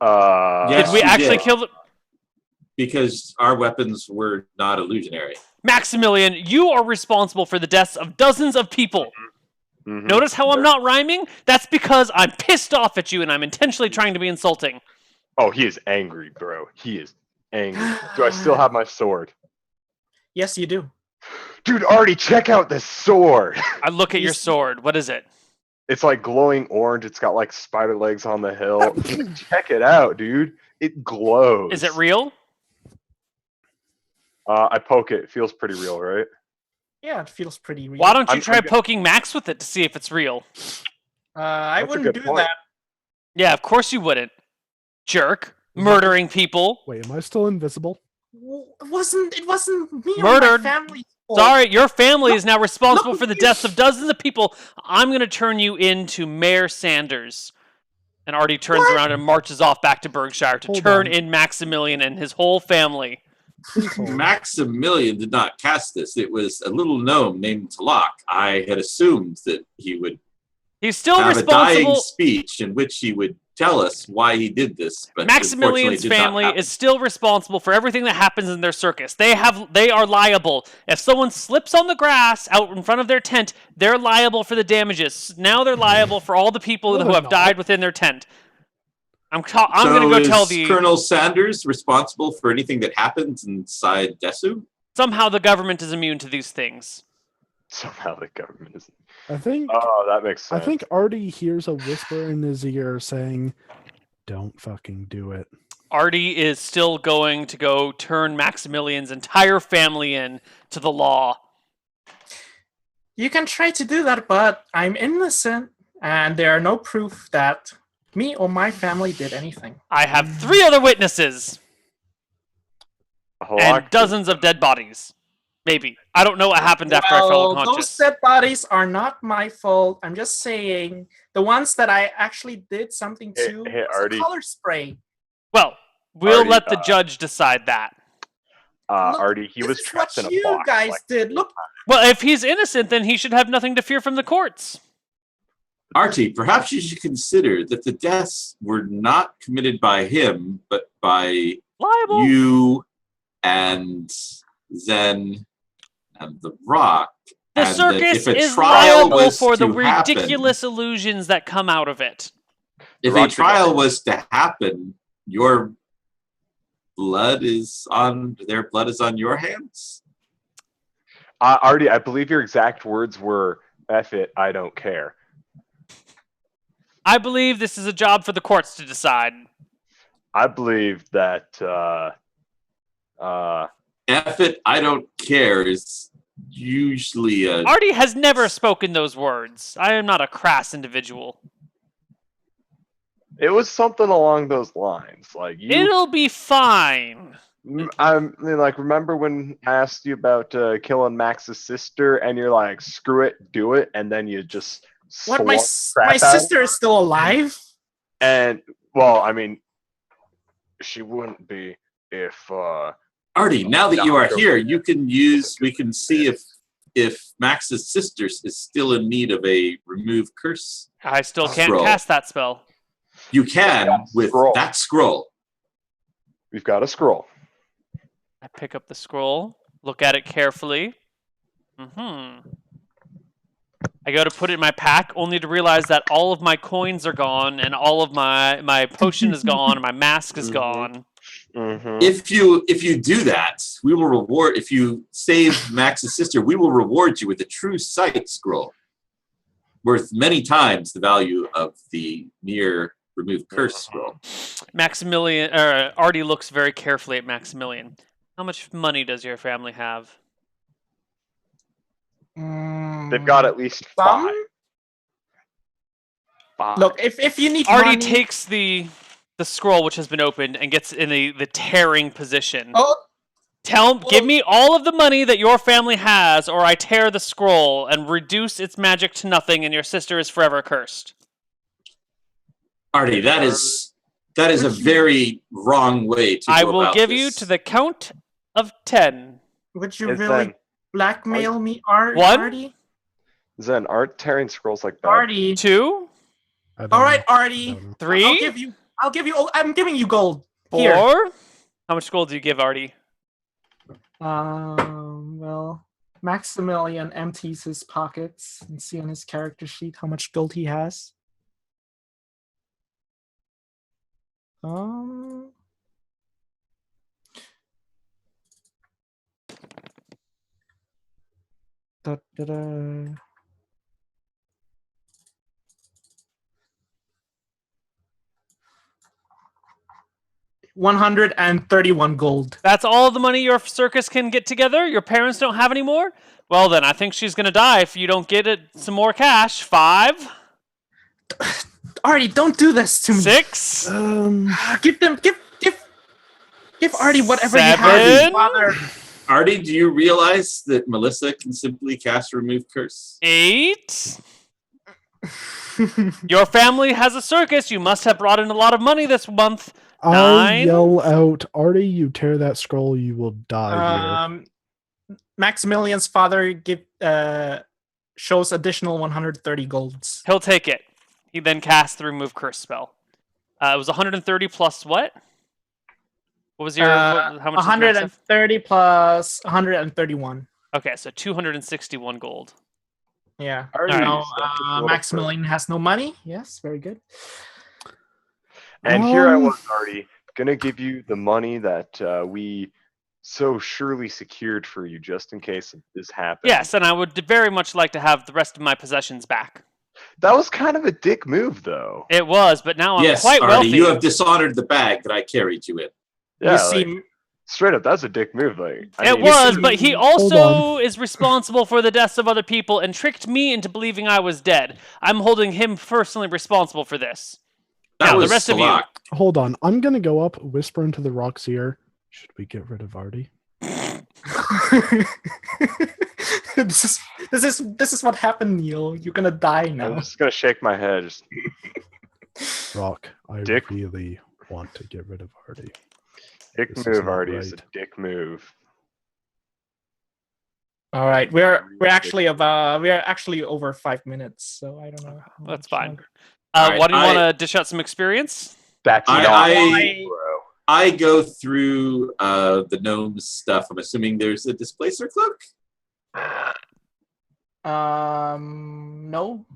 Yes, Did we actually did. kill them? Because our weapons were not illusionary. Maximilian, you are responsible for the deaths of dozens of people. Mm-hmm. Notice how I'm not rhyming? That's because I'm pissed off at you and I'm intentionally trying to be insulting. Oh, he is angry, bro. He is angry. Do I still have my sword? Yes, you do. Dude, Artie, check out this sword. I look at your sword. What is it? It's like glowing orange. It's got like spider legs on the hill. Check it out, dude. It glows. Is it real? I poke it. It feels pretty real, right? Yeah, it feels pretty real. Why don't you try poking Max with it to see if it's real? I That's a wouldn't good do point. that. Yeah, of course you wouldn't. Jerk. Murdering people. Wait, am I still invisible? It wasn't me Murdered. or my family. Sorry, your family is now responsible no, for the you- deaths of dozens of people. I'm going to turn you into Mayor Sanders. And Artie turns around and marches off back to Berkshire to Hold turn on. in Maximilian and his whole family. Please hold. Maximilian did not cast this. It was a little gnome named Talak. I had assumed that he would He's still have a dying responsible. speech in which he would tell us why he did this. But Maximilian's unfortunately, it did not family happen. is still responsible for everything that happens in their circus. They are liable. If someone slips on the grass out in front of their tent, they're liable for the damages. Now they're liable for all the people No, who have they're died not. within their tent. I'm going to go tell the... Colonel Sanders responsible for anything that happens inside Desu? Somehow the government is immune to these things. Somehow the government is. I think Oh, that makes sense. I think Artie hears a whisper in his ear saying, "Don't fucking do it." Artie is still going to go turn Maximilian's entire family in to the law. You can try to do that, but I'm innocent, and there are no proof that me or my family did anything. I have 3 other witnesses and Halak, dozens of dead bodies. Maybe. I don't know what happened after I fell unconscious. Those dead bodies are not my fault. I'm just saying the ones that I actually did something Hey, to hey, was Artie. a color spray. Well, we'll Artie, let the judge decide that. Look, Artie, he was this is trapped in what a you box. guys like- did. Look, Well, if he's innocent, then he should have nothing to fear from the courts. Artie, perhaps you should consider that the deaths were not committed by him, but by Liable. you and Zen and the Rock. The and that circus if a is trial liable was for the to happen- ridiculous illusions that come out of it. If a trial was to happen, their blood is on your hands. Artie, I believe your exact words were, "F it, I don't care." I believe this is a job for the courts to decide. I believe that F it, I don't care is usually Artie has never spoken those words. I am not a crass individual. it was something along those lines. Like It'll be fine. Remember when I asked you about killing Max's sister, and you're like, "Screw it, do it," and then you just What? My sister is still alive? And well, I mean, she wouldn't be if. Artie, now that you are here, we can see if Max's sister is still in need of a remove curse. I still can't cast that spell. You can with that scroll. We've got a scroll. I pick up the scroll, look at it carefully. I go to put it in my pack, only to realize that all of my coins are gone, and all of my potion is gone, and my mask is gone. If you do that, we will reward. If you save Max's sister, we will reward you with a true sight scroll, worth many times the value of the near remove curse scroll. Artie looks very carefully at Maximilian. How much money does your family have? They've got at least 5. Look, if you need Artie money... takes the scroll which has been opened and gets in the tearing position. Give me all of the money that your family has, or I tear the scroll and reduce its magic to nothing, and your sister is forever cursed. Artie, that is a very wrong way to go I will about give this. you to the count of 10. Would you really blackmail me, Artie? 1. Is that an art tearing scrolls like that? Artie. 2. All right, Artie. 3. I'm giving you gold. 4. Here. How much gold do you give Artie? Well, Maximilian empties his pockets and see on his character sheet how much gold he has. Da-da-da. $131 gold. That's all the money your circus can get together? Your parents don't have any more? Well then, I think she's gonna die if you don't get it some more cash. 5. Artie, don't do this to me. 6. Give Artie whatever 7. you have, father. Artie, do you realize that Melissa can simply cast remove curse? 8. Your family has a circus. You must have brought in a lot of money this month. 9. I yell out, Artie, you tear that scroll, you will die here. Maximilian's father shows additional 130 golds. He'll take it. He then casts the remove curse spell. It was 130 plus what? What was your how much? 130 plus 131. Okay, so 261 gold. Yeah. Right. Maximilian has no money. Yes, very good. And here I was, Artie, gonna give you the money that we so surely secured for you, just in case this happens. Yes, and I would very much like to have the rest of my possessions back. That was kind of a dick move, though. It was, but now I'm quite Artie, wealthy. you have dishonored the bag that I carried you in. Yeah, You see, straight up, that's a dick move. But he also is responsible for the deaths of other people and tricked me into believing I was dead. I'm holding him personally responsible for this. That now, was the rest of you. Hold on. I'm going to go up, whisper into the rock's ear. Should we get rid of Artie? this is what happened, Neal. You're gonna die now. I'm just gonna shake my head. Rock, I Dick. really want to get rid of Artie. Dick This move, is not Artie. Is a right. dick move. All right, we're actually over 5 minutes, so I don't know. how That's much fine. longer. Why do you want to dish out some experience? Back to I go through the gnome's stuff. I'm assuming there's a displacer cloak. No.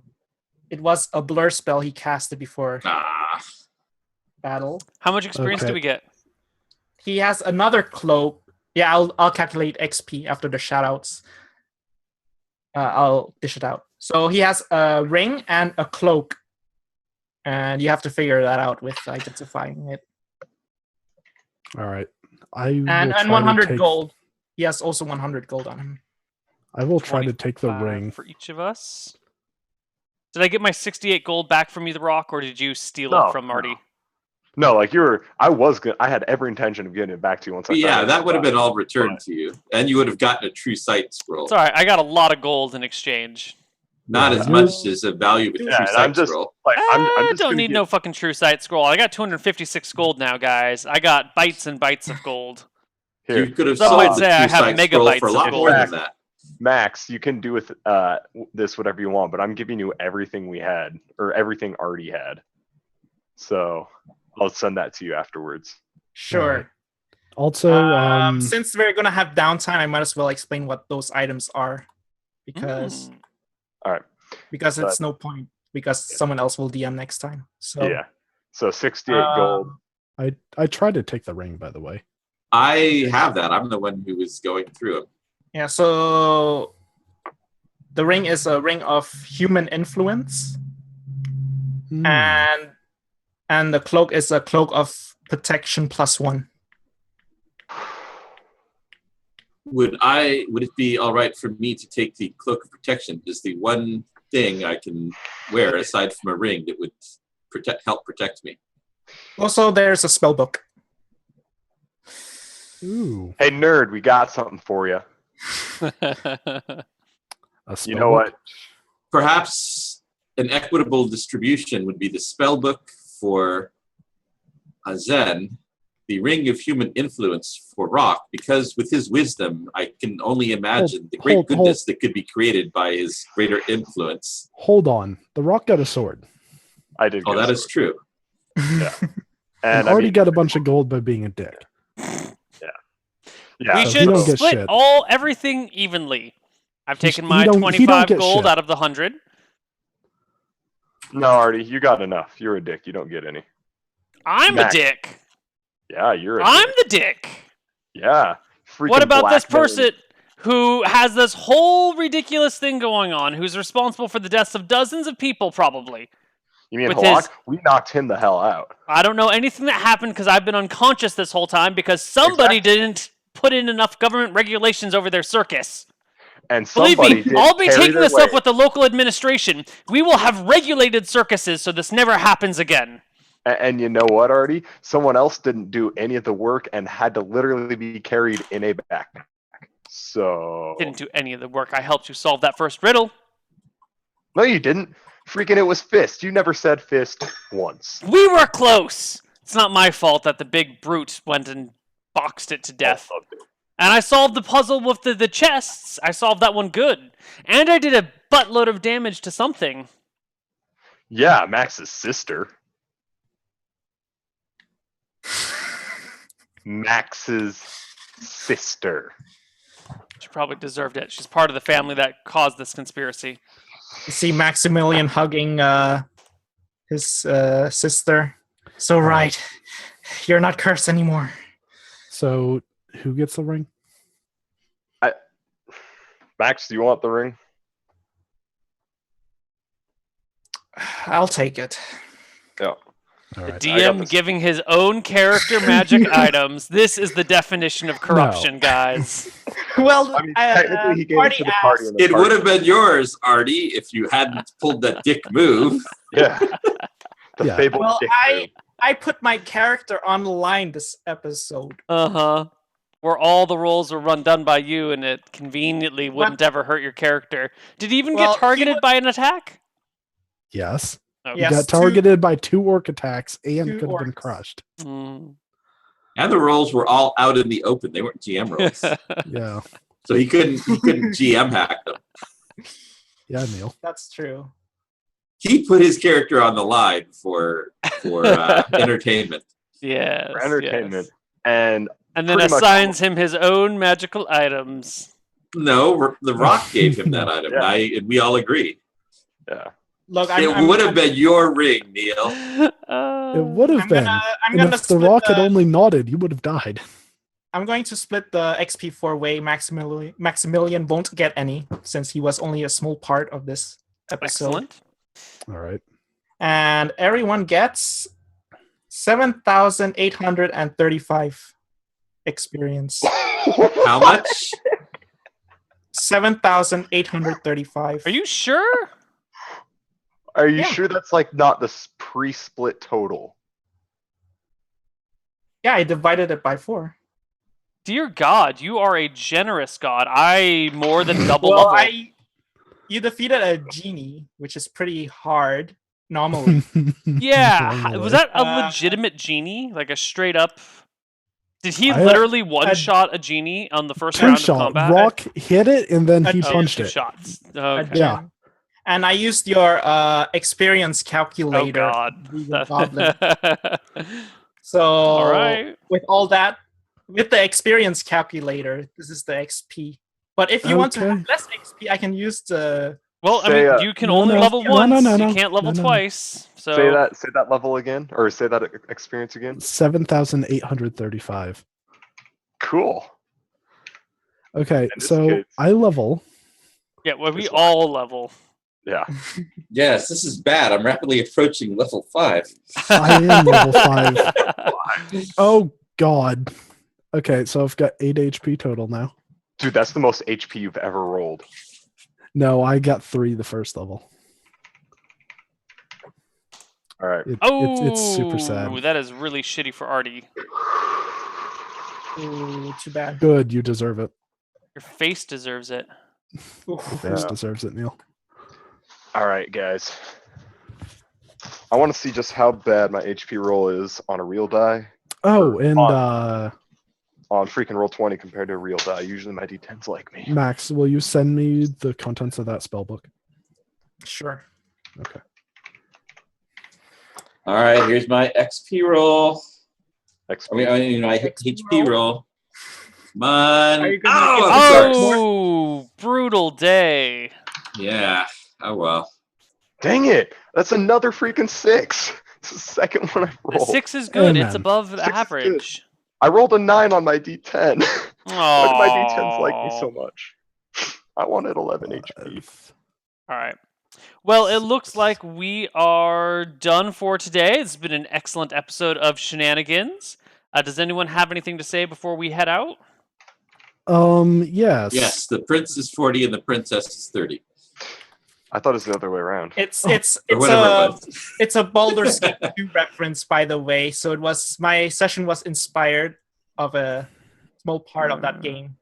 It was a blur spell he casted before battle. How much experience do we get? He has another cloak. Yeah, I'll calculate XP after the shoutouts. I'll dish it out. So he has a ring and a cloak, and you have to figure that out with identifying it. All right. And 100 gold. He has also 100 gold on him. I will try to take the ring for each of us. Did I get my 68 gold back from you, The Rock, or did you steal it from Marty? No, like I had every intention of getting it back to you once I Yeah, that would have been all returned to you. And you would have gotten a true sight scroll. It's all right. I got a lot of gold in exchange. Not as much as a value of a true sight scroll. I don't need no fucking true sight scroll. I got 256 gold now, guys. I got bytes and bytes of gold. Here. You could have Some sold might say I the true have sight scroll megabytes for a lot more than that. Max, you can do with this whatever you want, but I'm giving you everything we had, or everything already had. So I'll send that to you afterwards. Sure. Right. Also, since we're gonna have downtime, I might as well explain what those items are, because all right, because it's no point, because someone else will DM next time. So yeah, so 68 gold. I tried to take the ring, by the way. I have that. I'm the one who was going through it. Yeah, so the ring is a ring of human influence, and the cloak is a cloak of protection +1. Would it be all right for me to take the cloak of protection? Is the one thing I can wear aside from a ring that would help protect me? Also, there's a spell book. Ooh. Hey nerd, we got something for you. You know what? Perhaps an equitable distribution would be the spell book for Zen, the ring of human influence for Rock, because with his wisdom, I can only imagine the great goodness that could be created by his greater influence. Hold on. The Rock got a sword. I did. Oh, that is true. Yeah. And already got a bunch of gold by being a dick. Yeah, we should split everything evenly. I've taken my 25 gold out of the 100. No, Artie, you got enough. You're a dick. You don't get any. I'm a dick. Yeah, you're a I'm the dick. Yeah. What about this person who has this whole ridiculous thing going on, who's responsible for the deaths of dozens of people, probably? You mean Halak? We knocked him the hell out. I don't know anything that happened because I've been unconscious this whole time because somebody didn't put in enough government regulations over their circus. And believe me, I'll be taking this up with the local administration. We will have regulated circuses so this never happens again. And you know what, Artie? Someone else didn't do any of the work and had to literally be carried in a backpack. So didn't do any of the work. I helped you solve that first riddle. No, you didn't. Freaking it was Fist. You never said Fist once. We were close. It's not my fault that the big brute went and boxed it to death. And I solved the puzzle with the chests. I solved that one good. And I did a buttload of damage to something. Yeah, Max's sister. Max's sister. She probably deserved it. She's part of the family that caused this conspiracy. You see Maximilian hugging his sister. So right. You're not cursed anymore. So who gets the ring? Max, do you want the ring? I'll take it. Yeah. The DM giving his own character magic items. This is the definition of corruption, guys. Well, I mean, technically he gave it to the party. It would have been yours, Artie, if you hadn't pulled that dick move. Yeah. Fabled dick move. I put my character on the line this episode. Uh-huh. Where all the rolls were done by you, and it conveniently wouldn't ever hurt your character. Did he even get targeted by an attack? Yes. Okay. He got targeted by 2 orc attacks and could have been crushed. Mm. And the rolls were all out in the open. They weren't GM rolls. Yeah. So he couldn't GM hack them. Yeah, Neal. That's true. He put his character on the line for entertainment. Yes. For entertainment. Yes. And then assigns him his own magical items. No, the Rock gave him that item. Yeah. And we all agree. Yeah. Look, It would have been your ring, Neal. It would have been. I'm And gonna if the rock had only nodded, you would have died. I'm going to split the XP 4-way. Maximilian won't get any since he was only a small part of this episode. Excellent. All right. And everyone gets 7,835 experience. How much? 7,835. Are you sure? Are you Yeah. sure that's like not the pre-split total? Yeah, I divided it by 4. Dear God, you are a generous God. I more than double Well, level. you defeated a genie, which is pretty hard normally. Yeah, Normally. was that a legitimate genie? Like a straight up? Did he I, literally one-shot a genie on the first two round of shot? combat? Rock hit it and then A he two punched Two it. shots. A Okay. Yeah. gem. And I used your experience Oh calculator. God. Legal Goblin. So All right. with all that, with the experience calculator, this is the XP. But if you want to have Okay. less XP, I can use the. Well, I Say, mean, you can no, only no. level No, once. no, no, You can't level no, no. twice. So Say that level again, or say that experience again. 7,835. Cool. Okay, In this so case- I level. yeah, well, we It's all level. Yeah. Yes, this is bad. I'm rapidly approaching level 5. I am level 5. Oh God. Okay, so I've got 8 HP total now. Dude, that's the most HP you've ever rolled. No, I got 3 the first level. All right. It's super sad. Oh, that is really shitty for Artie. Ooh, too bad. Good, you deserve it. Your face deserves it. Your face deserves it, Neal. All right, guys. I want to see just how bad my HP roll is on a real die. Oh, and On freaking roll 20 compared to a real die. Usually my D10s like me. Max, will you send me the contents of that spell book? Sure. Okay. All right, here's my XP roll. XP. I mean my XP HP roll. Come on. Are you gonna Oh, give of us course. Oh, brutal day. Yeah. Oh well. Dang it! That's another freaking 6. It's the second one I've The rolled. 6 is good. It's Amen. above 6 is good. average. I rolled a 9 on my D10. Why do my D10s like me so Oh. much? I wanted 11 HP. All right. Well, it looks like we are done for today. It's been an excellent episode of Shenanigans. Does anyone have anything to say before we head out? Yes. Yes, the prince is 40 and the princess is 30. I thought it was the other way around. It's Or whatever it was. it's a Baldur's Gate 2 reference, by the way. So it was my session was inspired of a small part of that game.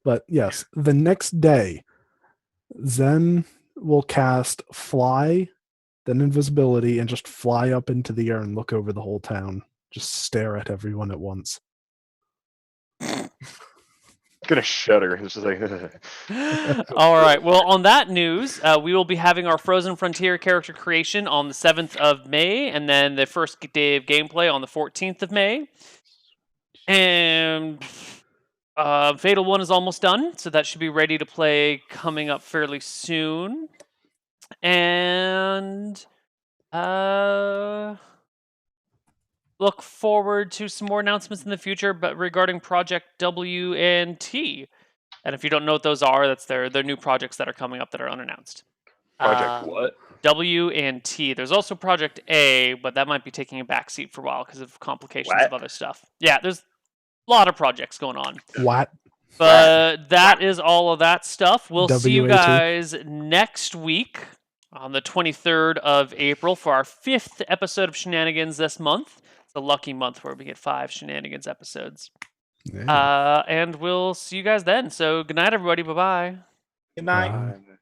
But yes, the next day, Zen will cast Fly, then Invisibility, and just fly up into the air and look over the whole town. Just stare at everyone at once. Gonna shudder. It's just like All right. Well, on that news, we will be having our Frozen Frontier character creation on the 7th of May, and then the first day of gameplay on the 14th of May. And Fatal 1 is almost done, so that should be ready to play coming up fairly soon. And look forward to some more announcements in the future, but regarding Project W and T. And if you don't know what those are, that's their new projects that are coming up that are unannounced. Project what? W and T. There's also Project A, but that might be taking a backseat for a while because of complications What? of other stuff. Yeah, there's a lot of projects going on. What? But that is all of that stuff. We'll see you WAT. guys next week on the 23rd of April for our 5th episode of Shenanigans this month. It's a lucky month where we get 5 Shenanigans episodes. Yeah. And we'll see you guys then. So good night, everybody. Bye-bye. Good night. Bye. Bye.